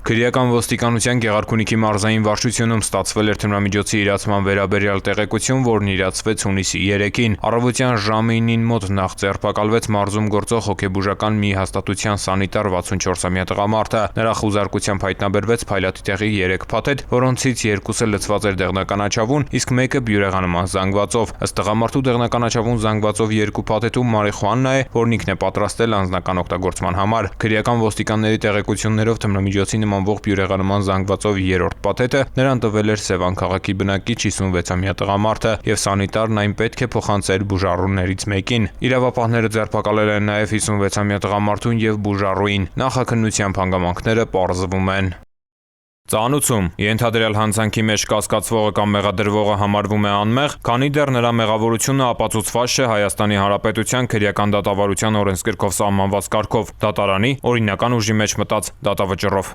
Քրեական ոստիկանության Գեղարքունիքի մարզային վարչությունում ստացվել էր թմրամիջոցի իրացման վերաբերյալ տեղեկություն, որն իրացվեց հունիսի 3-ին։ Առավոտյան ժամը 9-ին մոտ նախ ձերբակալվեց մարզում գործող հոգեբուժական մի հաստատության սանիտար 64-ամյա տղամարդը։ Նրա խուզարկությամբ հայտնաբերվեց փայլատի տեղի 3 փաթեթ, որոնցից 2-ը լցված էր դեղնականաչավուն, իսկ մեկը բյուրեղանման զանգվածով։ Ըստ տղամարդու դեղնականաչավուն զանգվածով 2 փաթեթում մարիխուանա է, որն ինքն է պատրաստել անձնական օգտագործման համար։ Քրեական ոստիկանների տեղեկություններով թմրամիջոցի նմանվող բյուրեղանման զանգվածով 3-րդ փաթեթը նրան տվել էր Սևան քաղաքի բնակիչ 56-ամյա տղամարդը, եւ սանիտարն այն պետք է փոխանցեր բուժառուներից մեկին։ Իրավապահները ձերբակալել են նաեւ 56-ամյա տղամարդուն եւ բուժառուին։ Նախաքննությամբ հանգամանքները պարզվում են։ Ծանուցում ենթադրյալ հանցանքի մեջ կասկածվողը կամ մեղադրվողը համարվում է անմեղ, քանի դեռ նրա մեղավորությունը ապացուցված չէ Հայաստանի Հանրապետության քրեական դատավարության օրենսգրքով սահմանված կարգով՝ դատարանի օրինական ուժի մեջ մտած դատավճռով։